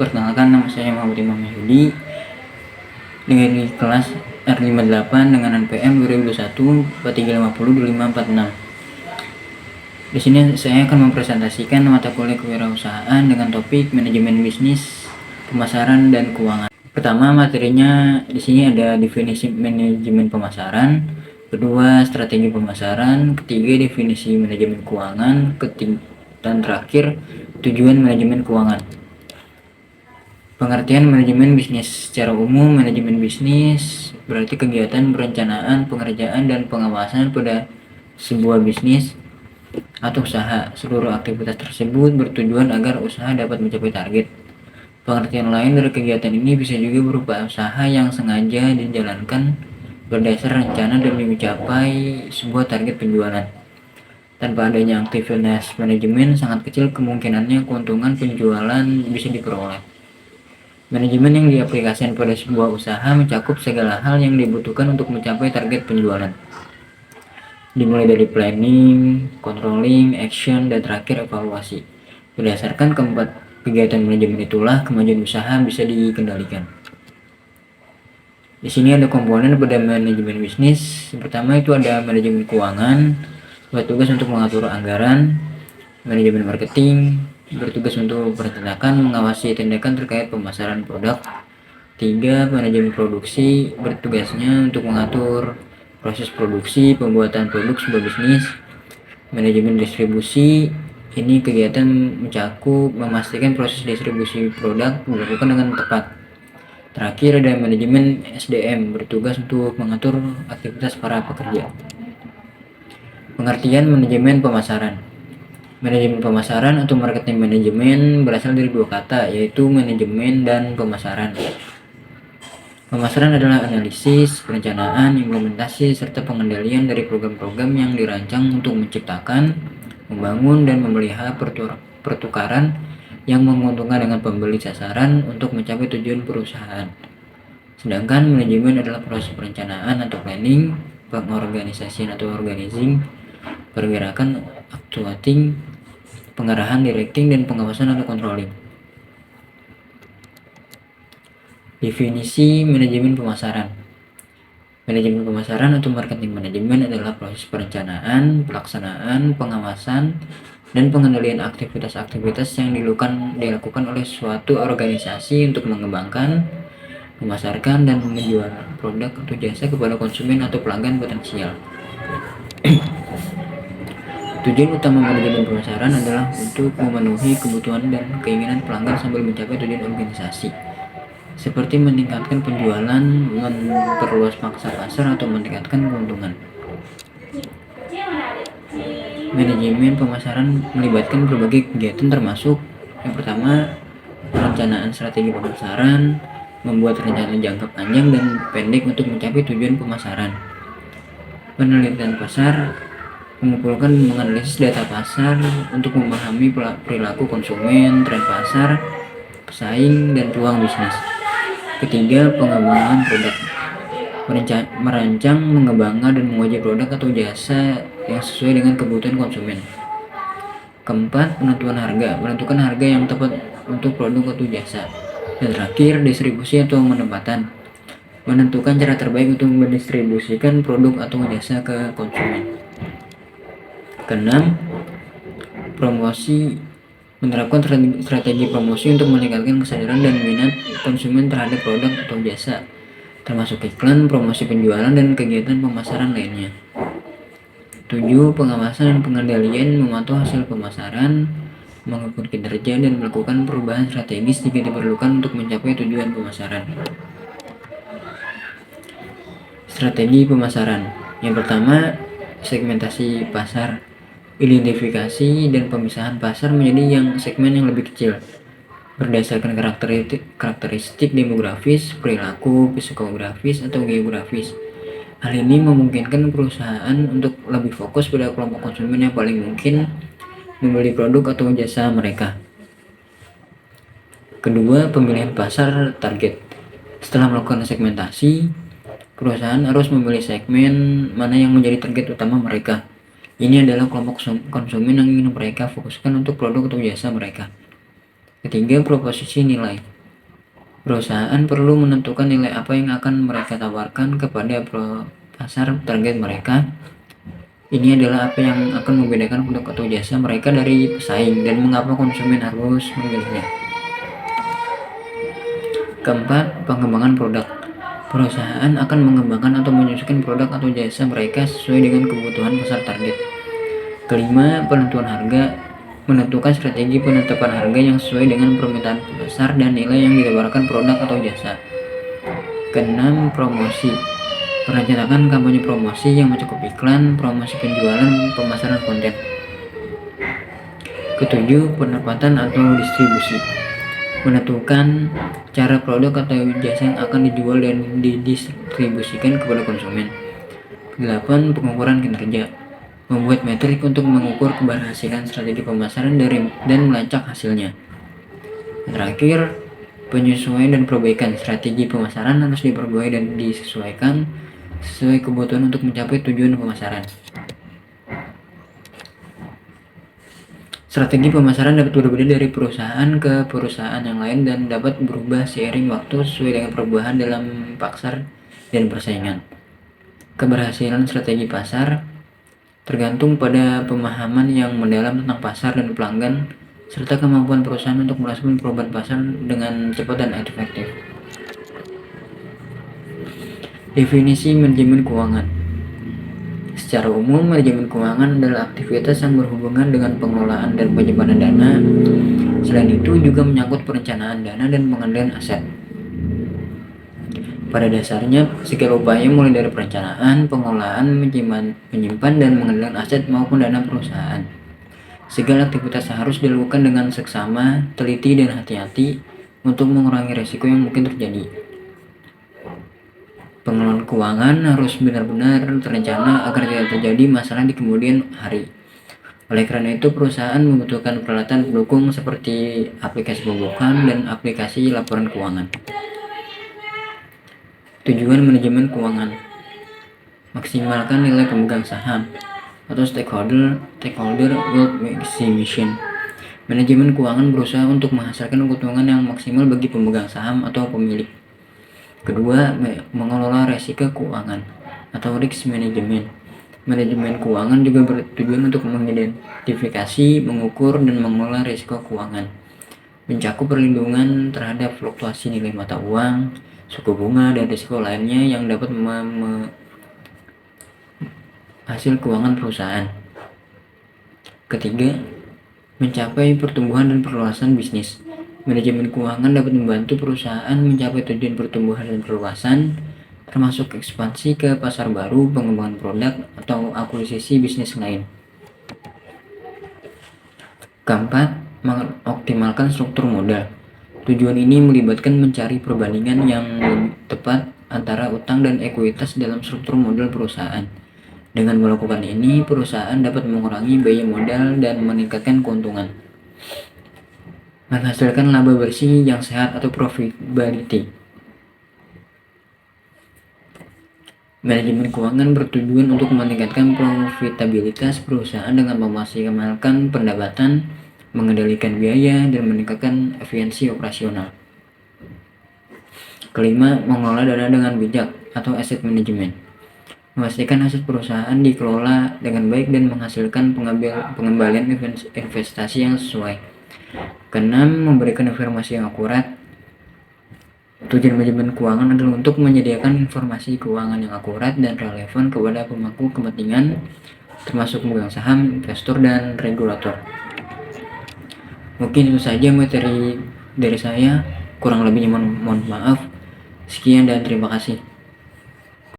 Perkenalkan, nama saya Muhammad Imam Yahudi dari kelas R58 dengan NPM 2021-4350-2546. Di sini saya akan mempresentasikan mata kuliah kewirausahaan dengan topik manajemen bisnis, pemasaran, dan keuangan. Pertama, materinya di sini ada definisi manajemen pemasaran, kedua strategi pemasaran, ketiga definisi manajemen keuangan, dan terakhir tujuan manajemen keuangan. Pengertian manajemen bisnis secara umum, manajemen bisnis berarti kegiatan perencanaan, pengerjaan, dan pengawasan pada sebuah bisnis atau usaha. Seluruh aktivitas tersebut bertujuan agar usaha dapat mencapai target. Pengertian lain dari kegiatan ini bisa juga berupa usaha yang sengaja dijalankan berdasar rencana demi mencapai sebuah target penjualan. Tanpa adanya aktivitas manajemen, sangat kecil kemungkinannya keuntungan penjualan bisa diperoleh. Manajemen yang diaplikasikan pada sebuah usaha mencakup segala hal yang dibutuhkan untuk mencapai target penjualan. Dimulai dari planning, controlling, action, dan terakhir evaluasi. Berdasarkan keempat kegiatan manajemen itulah kemajuan usaha bisa dikendalikan. Di sini ada komponen pada manajemen bisnis. Pertama itu ada manajemen keuangan, bertugas untuk mengatur anggaran. Manajemen marketing bertugas untuk perencanaan, mengawasi tindakan terkait pemasaran produk. 3. Manajemen produksi bertugasnya untuk mengatur proses produksi, pembuatan produk sebuah bisnis. Manajemen distribusi ini kegiatan mencakup memastikan proses distribusi produk dilakukan dengan tepat. Terakhir ada manajemen SDM bertugas untuk mengatur aktivitas para pekerja. Pengertian manajemen pemasaran. Manajemen pemasaran atau marketing manajemen berasal dari dua kata, yaitu manajemen dan pemasaran. Pemasaran adalah analisis, perencanaan, implementasi, serta pengendalian dari program-program yang dirancang untuk menciptakan, membangun, dan memelihara pertukaran yang menguntungkan dengan pembeli sasaran untuk mencapai tujuan perusahaan. Sedangkan manajemen adalah proses perencanaan atau planning, pengorganisasian atau organizing, pergerakan, actuating, pengarahan, directing, dan pengawasan atau controlling. Definisi manajemen pemasaran. Manajemen pemasaran atau marketing manajemen adalah proses perencanaan, pelaksanaan, pengawasan, dan pengendalian aktivitas-aktivitas yang dilakukan oleh suatu organisasi untuk mengembangkan, memasarkan, dan menjual produk atau jasa kepada konsumen atau pelanggan potensial. Tujuan utama manajemen pemasaran adalah untuk memenuhi kebutuhan dan keinginan pelanggan sambil mencapai tujuan organisasi, seperti meningkatkan penjualan, memperluas pangsa pasar, atau meningkatkan keuntungan. Manajemen pemasaran melibatkan berbagai kegiatan termasuk yang pertama, perencanaan strategi pemasaran, membuat rencana jangka panjang dan pendek untuk mencapai tujuan pemasaran. Penelitian pasar, mengumpulkan dan menganalisis data pasar untuk memahami perilaku konsumen, tren pasar, pesaing, dan peluang bisnis. Ketiga, pengembangan produk, merancang, mengembangkan, dan menguji produk atau jasa yang sesuai dengan kebutuhan konsumen. Keempat, penentuan harga, menentukan harga yang tepat untuk produk atau jasa. Dan terakhir, distribusi atau penempatan, menentukan cara terbaik untuk mendistribusikan produk atau jasa ke konsumen. Keenam, promosi, menerapkan strategi promosi untuk meningkatkan kesadaran dan minat konsumen terhadap produk atau jasa, termasuk iklan, promosi penjualan, dan kegiatan pemasaran lainnya. 7. Pengawasan dan pengendalian, memantau hasil pemasaran, mengukur kinerja, dan melakukan perubahan strategis jika diperlukan untuk mencapai tujuan pemasaran. Strategi pemasaran. Yang pertama, segmentasi pasar. Identifikasi dan pemisahan pasar menjadi segmen yang lebih kecil berdasarkan karakteristik demografis, perilaku, psikografis, atau geografis. Hal ini memungkinkan perusahaan untuk lebih fokus pada kelompok konsumen yang paling mungkin membeli produk atau jasa mereka. Kedua, pemilihan pasar target. Setelah melakukan segmentasi, perusahaan harus memilih segmen mana yang menjadi target utama mereka. Ini adalah kelompok konsumen yang ingin mereka fokuskan untuk produk atau jasa mereka. Ketiga, proposisi nilai. Perusahaan perlu menentukan nilai apa yang akan mereka tawarkan kepada pasar target mereka. Ini adalah apa yang akan membedakan produk atau jasa mereka dari pesaing dan mengapa konsumen harus memilihnya. Keempat, pengembangan produk. Perusahaan akan mengembangkan atau menyesuaikan produk atau jasa mereka sesuai dengan kebutuhan pasar target. Kelima, penentuan harga. Menentukan strategi penetapan harga yang sesuai dengan permintaan pasar dan nilai yang ditawarkan produk atau jasa. Keenam, promosi. Perencanaan kampanye promosi yang mencakup iklan, promosi penjualan, pemasaran konten. Ketujuh, penempatan atau distribusi. Menentukan cara produk atau jasa yang akan dijual dan didistribusikan kepada konsumen. 8. Pengukuran kinerja. Membuat metrik untuk mengukur keberhasilan strategi pemasaran dan melacak hasilnya. Terakhir, penyesuaian dan perbaikan. Strategi pemasaran harus diperbaiki dan disesuaikan sesuai kebutuhan untuk mencapai tujuan pemasaran. Strategi pemasaran dapat berbeda dari perusahaan ke perusahaan yang lain dan dapat berubah seiring waktu sesuai dengan perubahan dalam pasar dan persaingan. Keberhasilan strategi pasar tergantung pada pemahaman yang mendalam tentang pasar dan pelanggan, serta kemampuan perusahaan untuk merespon perubahan pasar dengan cepat dan efektif. Definisi manajemen keuangan. Secara umum, manajemen keuangan adalah aktivitas yang berhubungan dengan pengelolaan dan penyimpanan dana. Selain itu juga menyangkut perencanaan dana dan pengendalian aset. Pada dasarnya, segala upaya mulai dari perencanaan, pengelolaan, menyimpan dan pengendalian aset maupun dana perusahaan. Segala aktivitas harus dilakukan dengan seksama, teliti, dan hati-hati untuk mengurangi risiko yang mungkin terjadi. Pengelolaan keuangan harus benar-benar terencana agar tidak terjadi masalah di kemudian hari. Oleh karena itu, perusahaan membutuhkan peralatan pendukung seperti aplikasi pembukaan dan aplikasi laporan keuangan. Tujuan manajemen keuangan: maksimalkan nilai pemegang saham atau stakeholder wealth maximization. Manajemen keuangan berusaha untuk menghasilkan keuntungan yang maksimal bagi pemegang saham atau pemilik. Kedua, mengelola risiko keuangan atau risk management. Manajemen keuangan juga bertujuan untuk mengidentifikasi, mengukur, dan mengelola risiko keuangan. Mencakup perlindungan terhadap fluktuasi nilai mata uang, suku bunga, dan risiko lainnya yang dapat hasil keuangan perusahaan. Ketiga, mencapai pertumbuhan dan perluasan bisnis. Manajemen keuangan dapat membantu perusahaan mencapai tujuan pertumbuhan dan perluasan, termasuk ekspansi ke pasar baru, pengembangan produk, atau akuisisi bisnis lain. Keempat, mengoptimalkan struktur modal. Tujuan ini melibatkan mencari perbandingan yang lebih tepat antara utang dan ekuitas dalam struktur modal perusahaan. Dengan melakukan ini, perusahaan dapat mengurangi biaya modal dan meningkatkan keuntungan. Menghasilkan laba bersih yang sehat atau profitability. Manajemen keuangan bertujuan untuk meningkatkan profitabilitas perusahaan dengan memaksimalkan pendapatan, mengendalikan biaya, dan meningkatkan efisiensi operasional. Kelima, mengelola dana dengan bijak atau asset management. Memastikan aset perusahaan dikelola dengan baik dan menghasilkan pengembalian investasi yang sesuai. Keenam, memberikan informasi yang akurat. Tujuan manajemen keuangan adalah untuk menyediakan informasi keuangan yang akurat dan relevan kepada pemangku kepentingan, termasuk pemegang saham, investor, dan regulator. Mungkin itu saja materi dari saya, kurang lebihnya mohon maaf. Sekian dan terima kasih.